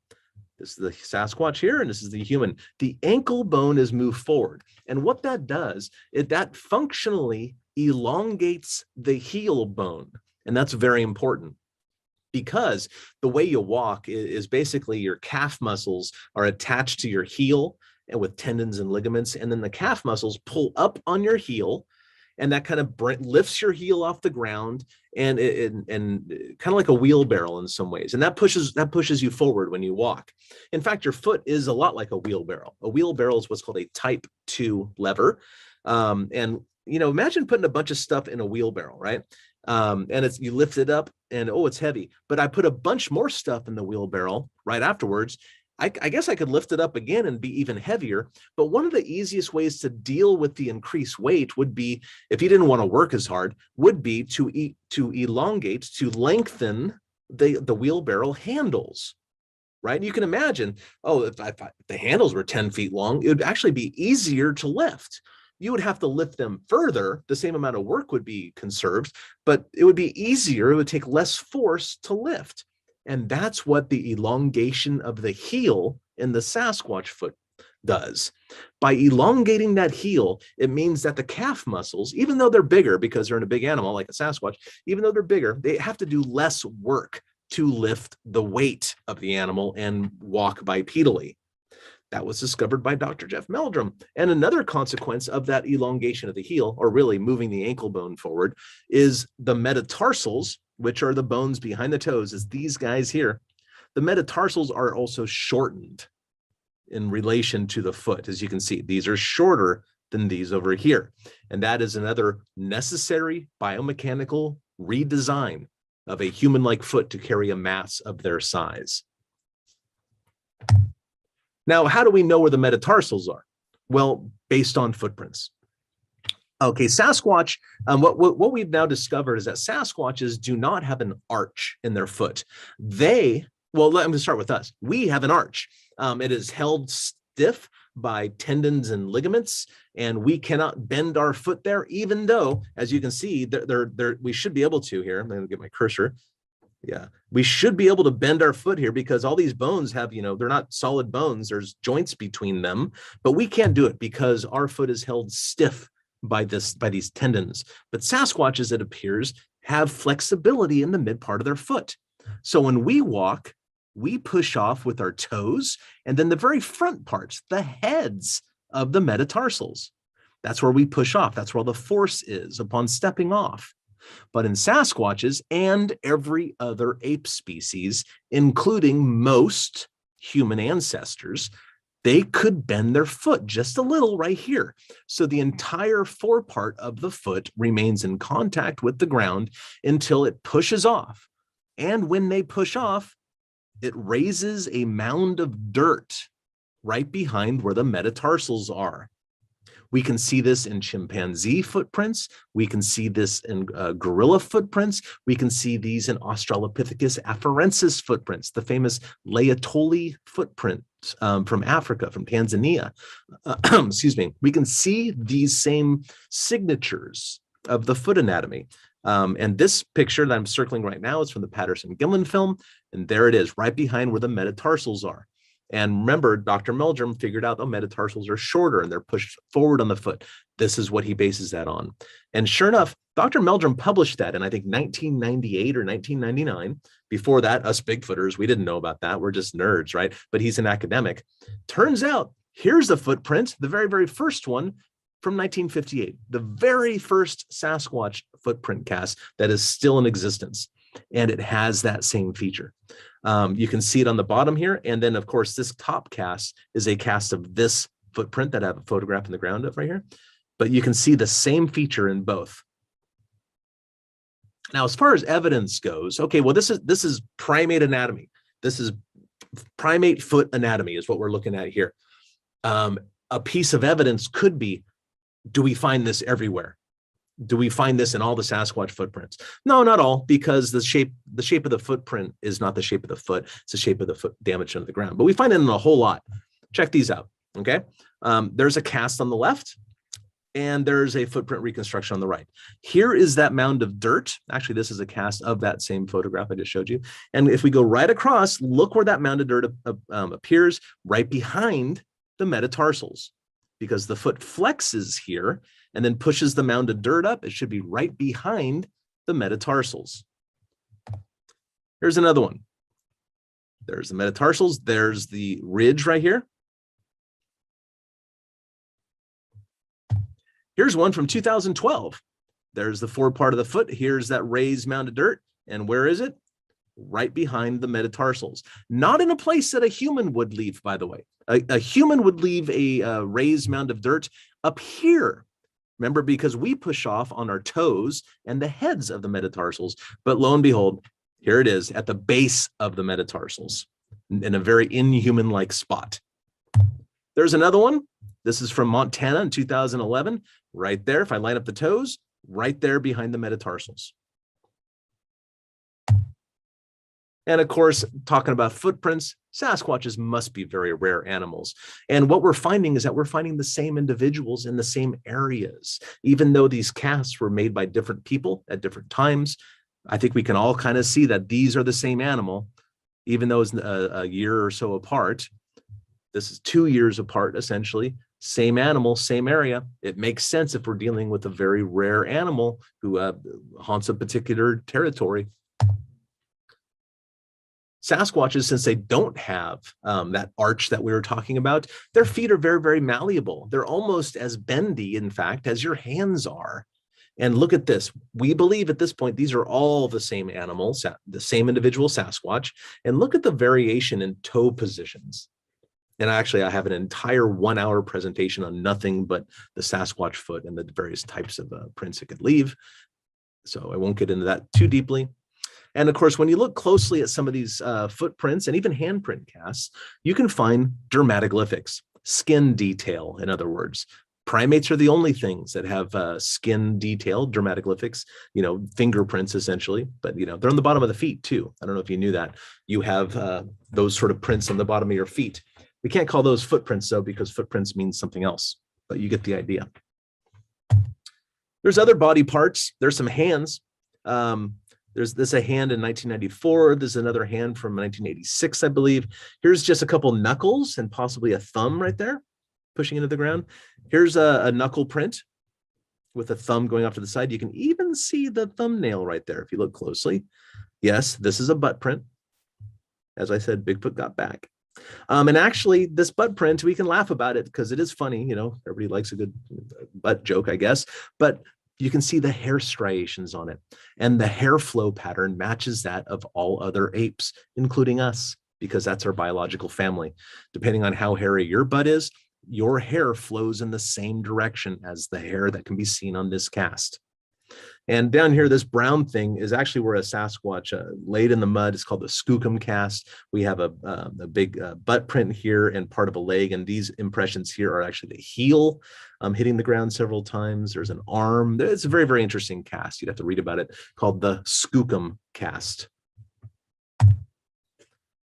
This is the Sasquatch here, and this is the human. The ankle bone is moved forward. And what that does is that functionally elongates the heel bone. And that's very important because the way you walk is basically your calf muscles are attached to your heel and with tendons and ligaments. And then the calf muscles pull up on your heel, and that kind of lifts your heel off the ground and kind of like a wheelbarrow in some ways. And that pushes you forward when you walk. In fact, your foot is a lot like a wheelbarrow. A wheelbarrow is what's called a type 2 lever. And, imagine putting a bunch of stuff in a wheelbarrow, right? And you lift it up and, oh, it's heavy. But I put a bunch more stuff in the wheelbarrow right afterwards. I guess I could lift it up again and be even heavier. But one of the easiest ways to deal with the increased weight would be, if you didn't want to work as hard, would be to elongate, to lengthen the wheelbarrow handles, right? You can imagine, if the handles were 10 feet long, it would actually be easier to lift. You would have to lift them further. The same amount of work would be conserved, but it would be easier. It would take less force to lift. And that's what the elongation of the heel in the Sasquatch foot does. By elongating that heel, it means that the calf muscles, even though they're bigger because they're in a big animal like a Sasquatch, even though they're bigger, they have to do less work to lift the weight of the animal and walk bipedally. That was discovered by Dr. Jeff Meldrum. And another consequence of that elongation of the heel, or really moving the ankle bone forward, is the metatarsals, which are the bones behind the toes, is these guys here. The metatarsals are also shortened in relation to the foot. As you can see, these are shorter than these over here. And that is another necessary biomechanical redesign of a human-like foot to carry a mass of their size. Now, how do we know where the metatarsals are? Well, based on footprints. Okay, Sasquatch, what we've now discovered is that Sasquatches do not have an arch in their foot. Let me start with us. We have an arch. It is held stiff by tendons and ligaments, and we cannot bend our foot there, even though, as you can see, we should be able to here. I'm going to get my cursor. Yeah, we should be able to bend our foot here because all these bones have, they're not solid bones. There's joints between them, but we can't do it because our foot is held stiff by these tendons. But Sasquatches, it appears, have flexibility in the mid part of their foot. So when we walk, we push off with our toes, and then the very front parts, the heads of the metatarsals. That's where we push off. That's where the force is upon stepping off. But in Sasquatches and every other ape species, including most human ancestors, they could bend their foot just a little right here. So the entire forepart of the foot remains in contact with the ground until it pushes off. And when they push off, it raises a mound of dirt right behind where the metatarsals are. We can see this in chimpanzee footprints. We can see this in gorilla footprints. We can see these in Australopithecus afarensis footprints, the famous Laetoli footprint from Africa, from Tanzania. Excuse me. We can see these same signatures of the foot anatomy. And this picture that I'm circling right now is from the Patterson-Gimlin film. And there it is, right behind where the metatarsals are. And remember, Dr. Meldrum figured out the metatarsals are shorter and they're pushed forward on the foot. This is what he bases that on. And sure enough, Dr. Meldrum published that in, I think, 1998 or 1999. Before that, us Bigfooters, we didn't know about that. We're just nerds, right? But he's an academic. Turns out, here's the footprint, the very, very first one from 1958, the very first Sasquatch footprint cast that is still in existence. And it has that same feature. You can see it on the bottom here. And then, of course, this top cast is a cast of this footprint that I have a photograph in the ground of right here. But you can see the same feature in both. Now, as far as evidence goes, okay, well, this is primate anatomy. This is primate foot anatomy is what we're looking at here. A piece of evidence could be, do we find this everywhere? Do we find this in all the Sasquatch footprints? No, not all, because the shape of the footprint is not the shape of the foot. It's the shape of the foot damaged under the ground. But we find it in a whole lot. Check these out, okay? There's a cast on the left, and there's a footprint reconstruction on the right. Here is that mound of dirt. Actually, this is a cast of that same photograph I just showed you. And if we go right across, look where that mound of dirt appears right behind the metatarsals, because the foot flexes here and then pushes the mound of dirt up. It should be right behind the metatarsals. Here's another one. There's the metatarsals. There's the ridge right here. Here's one from 2012. There's the forward part of the foot. Here's that raised mound of dirt. And where is it? Right behind the metatarsals. Not in a place that a human would leave, by the way. A human would leave a raised mound of dirt up here. Remember, because we push off on our toes and the heads of the metatarsals. But lo and behold, here it is at the base of the metatarsals in a very inhuman-like spot. There's another one. This is from Montana in 2011. Right there, if I line up the toes, right there behind the metatarsals. And of course, talking about footprints, Sasquatches must be very rare animals. And what we're finding is that we're finding the same individuals in the same areas. Even though these casts were made by different people at different times, I think we can all kind of see that these are the same animal, even though it's a year or so apart. This is 2 years apart, essentially. Same animal, same area. It makes sense if we're dealing with a very rare animal who haunts a particular territory. Sasquatches, since they don't have that arch that we were talking about, their feet are very, very malleable. They're almost as bendy, in fact, as your hands are. And look at this. We believe at this point, these are all the same animals, the same individual Sasquatch. And look at the variation in toe positions. And actually, I have an entire 1 hour presentation on nothing but the Sasquatch foot and the various types of prints it could leave. So I won't get into that too deeply. And of course, when you look closely at some of these footprints and even handprint casts, you can find dermatoglyphics, skin detail, in other words. Primates are the only things that have skin detail, dermatoglyphics, fingerprints essentially, but they're on the bottom of the feet too. I don't know if you knew that. You have those sort of prints on the bottom of your feet. We can't call those footprints though, because footprints means something else, but you get the idea. There's other body parts. There's some hands. There's a hand in 1994. There's another hand from 1986, I believe. Here's just a couple knuckles and possibly a thumb right there pushing into the ground. Here's a knuckle print with a thumb going off to the side. You can even see the thumbnail right there if you look closely. Yes, this is a butt print. As I said, Bigfoot got back. And actually, this butt print, we can laugh about it because it is funny. Everybody likes a good butt joke, I guess. But you can see the hair striations on it. And the hair flow pattern matches that of all other apes, including us, because that's our biological family. Depending on how hairy your butt is, your hair flows in the same direction as the hair that can be seen on this cast. And down here, this brown thing is actually where a Sasquatch laid in the mud. It's called the Skookum cast. We have a big butt print here and part of a leg. And these impressions here are actually the heel hitting the ground several times. There's an arm. It's a very, very interesting cast. You'd have to read about it, called the Skookum cast.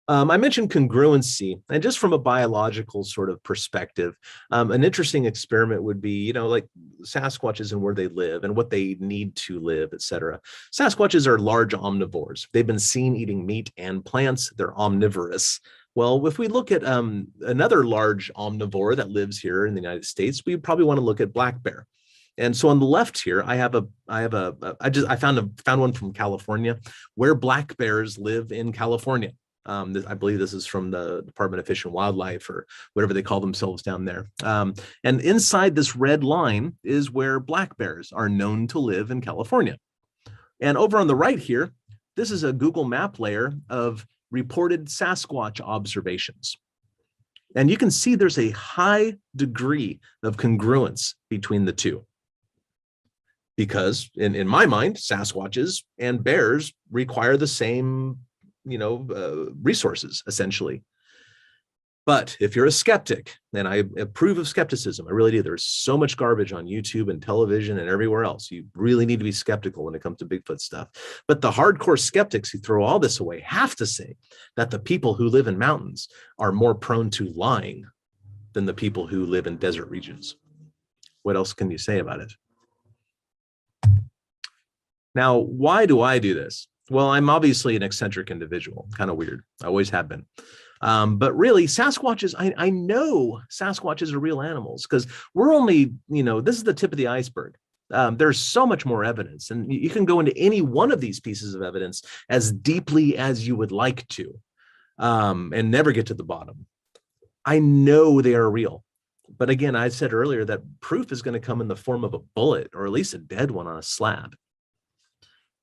I mentioned congruency, and just from a biological sort of perspective, an interesting experiment would be, like Sasquatches and where they live and what they need to live, etc. Sasquatches are large omnivores. They've been seen eating meat and plants. They're omnivorous. Well, if we look at another large omnivore that lives here in the United States, we probably want to look at black bear. And so on the left here, I found one from California, where black bears live in California. I believe this is from the Department of Fish and Wildlife, or whatever they call themselves down there. And inside this red line is where black bears are known to live in California. And over on the right here, this is a Google map layer of reported Sasquatch observations. And you can see there's a high degree of congruence between the two. Because in my mind, Sasquatches and bears require the same resources, essentially. But if you're a skeptic, and I approve of skepticism, I really do. There's so much garbage on YouTube and television and everywhere else. You really need to be skeptical when it comes to Bigfoot stuff. But the hardcore skeptics who throw all this away have to say that the people who live in mountains are more prone to lying than the people who live in desert regions. What else can you say about it? Now, why do I do this? Well, I'm obviously an eccentric individual, kind of weird. I always have been. But really, Sasquatches, I know Sasquatches are real animals, because we're only, this is the tip of the iceberg. There's so much more evidence, and you can go into any one of these pieces of evidence as deeply as you would like to, and never get to the bottom. I know they are real. But again, I said earlier that proof is going to come in the form of a bullet, or at least a dead one on a slab.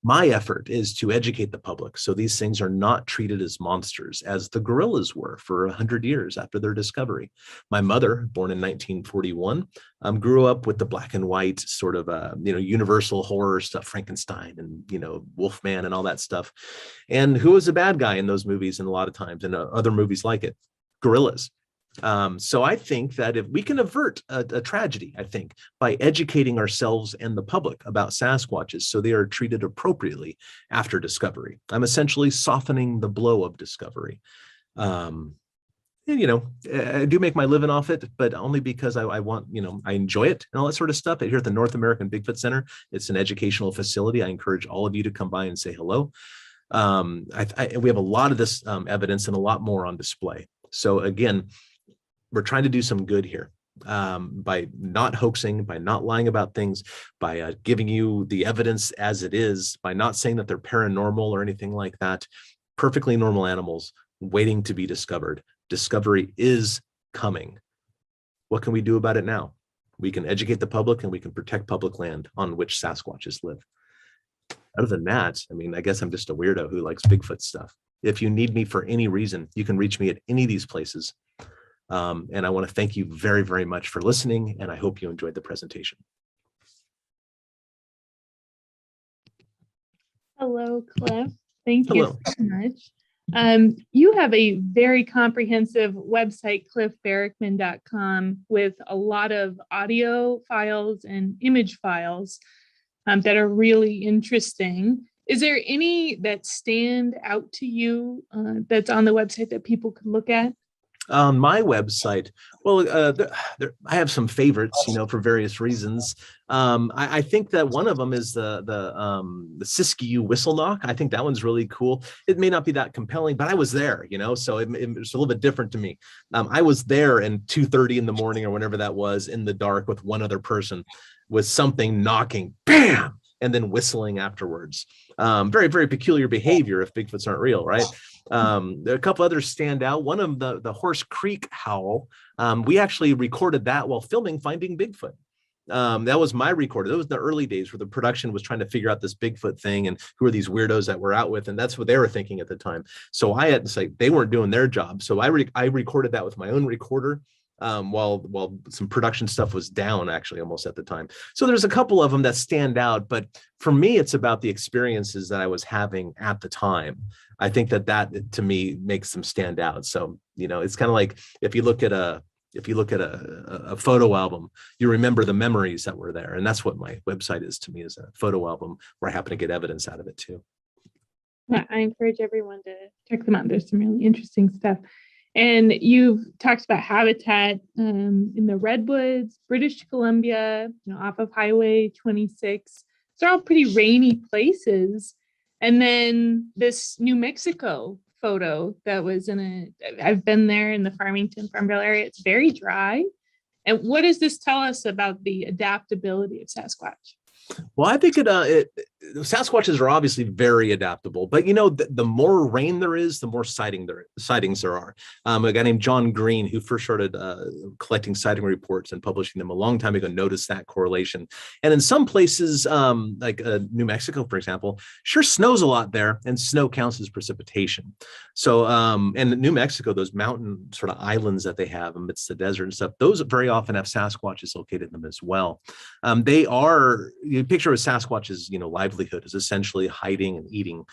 My effort is to educate the public so these things are not treated as monsters, as the gorillas were for 100 years after their discovery. My mother, born in 1941, grew up with the black and white sort of, universal horror stuff, Frankenstein and, Wolfman and all that stuff. And who was a bad guy in those movies, and a lot of times, and other movies like it? Gorillas. So I think that if we can avert a tragedy, I think, by educating ourselves and the public about Sasquatches so they are treated appropriately after discovery. I'm essentially softening the blow of discovery. I do make my living off it, but only because I want, I enjoy it and all that sort of stuff. Here at the North American Bigfoot Center, it's an educational facility. I encourage all of you to come by and say hello. We have a lot of this evidence and a lot more on display. So again, we're trying to do some good here by not hoaxing, by not lying about things, by giving you the evidence as it is, by not saying that they're paranormal or anything like that. Perfectly normal animals waiting to be discovered. Discovery is coming. What can we do about it now? We can educate the public, and we can protect public land on which Sasquatches live. Other than that, I guess I'm just a weirdo who likes Bigfoot stuff. If you need me for any reason, you can reach me at any of these places. And I want to thank you very, very much for listening, and I hope you enjoyed the presentation. Hello, Cliff. Thank Hello. you so much. You have a very comprehensive website, cliffbarrickman.com, with a lot of audio files and image files that are really interesting. Is there any that stand out to you that's on the website that people could look at? On my website, well, I have some favorites, for various reasons. I think that one of them is the Siskiyou whistle knock. I think that one's really cool. It may not be that compelling, but I was there, so it's a little bit different to me. I was there in 2:30 in the morning or whenever that was, in the dark with one other person, with something knocking, bam, and then whistling afterwards. Very, very peculiar behavior if Bigfoots aren't real, right? There are a couple others stand out. One of them, the Horse Creek howl, we actually recorded that while filming Finding Bigfoot. That was my recorder. That was the early days where the production was trying to figure out this Bigfoot thing and who are these weirdos that we're out with, and that's what they were thinking at the time. So I had to say they weren't doing their job. So I recorded that with my own recorder. While some production stuff was down actually almost at the time. So there's a couple of them that stand out, but for me, it's about the experiences that I was having at the time. I think that to me makes them stand out. So, it's kind of like if you look at a photo album, you remember the memories that were there. And that's what my website is to me, is a photo album where I happen to get evidence out of it too. I encourage everyone to check them out. There's some really interesting stuff. And you've talked about habitat in the Redwoods, British Columbia, off of Highway 26. They're all pretty rainy places. And then this New Mexico photo that was I've been there in the Farmington, Farmville area. It's very dry. And what does this tell us about the adaptability of Sasquatch? Well, I think Sasquatches are obviously very adaptable, but the more rain there is, the more sightings there are. A guy named John Green, who first started collecting sighting reports and publishing them a long time ago, noticed that correlation. And in some places, like New Mexico, for example, sure snows a lot there, and snow counts as precipitation. So, and New Mexico, those mountain sort of islands that they have amidst the desert and stuff, those very often have Sasquatches located in them as well. They are, you picture a Sasquatch's, livelihood is essentially hiding and eating.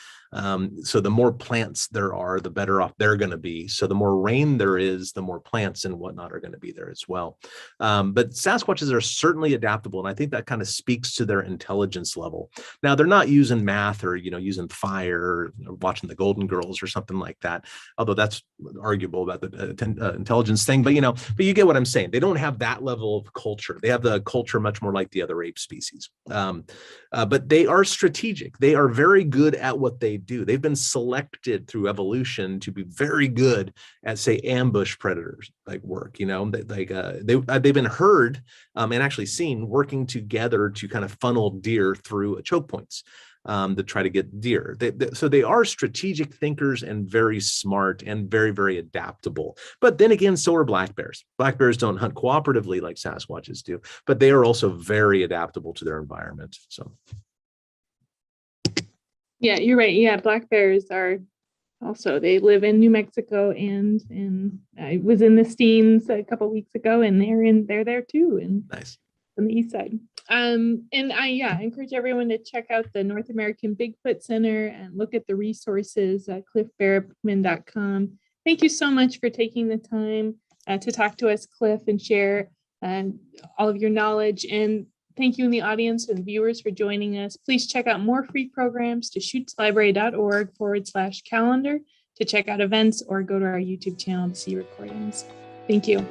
So the more plants there are, the better off they're going to be. So the more rain there is, the more plants and whatnot are going to be there as well. But Sasquatches are certainly adaptable, and I think that kind of speaks to their intelligence level. Now, they're not using math or using fire or watching the Golden Girls or something like that, although that's arguable about the intelligence thing. But but you get what I'm saying. They don't have that level of culture. They have the culture much more like the other ape species. But they are strategic. They are very good at what they do. They've been selected through evolution to be very good at, say, ambush predators like work. They've been heard and actually seen working together to kind of funnel deer through choke points to try to get deer. So they are strategic thinkers and very smart and very, very adaptable. But then again, so are black bears. Black bears don't hunt cooperatively like Sasquatches do, but they are also very adaptable to their environment. So. Yeah, you're right. Yeah, black bears are also, they live in New Mexico, and I was in the Steens a couple weeks ago, and they're there too, and nice on the east side. And I encourage everyone to check out the North American Bigfoot Center and look at the resources at cliffbearman.com. Thank you so much for taking the time to talk to us, Cliff, and share all of your knowledge. And thank you in the audience and viewers for joining us. Please check out more free programs to shootslibrary.org/calendar to check out events, or go to our YouTube channel to see recordings. Thank you.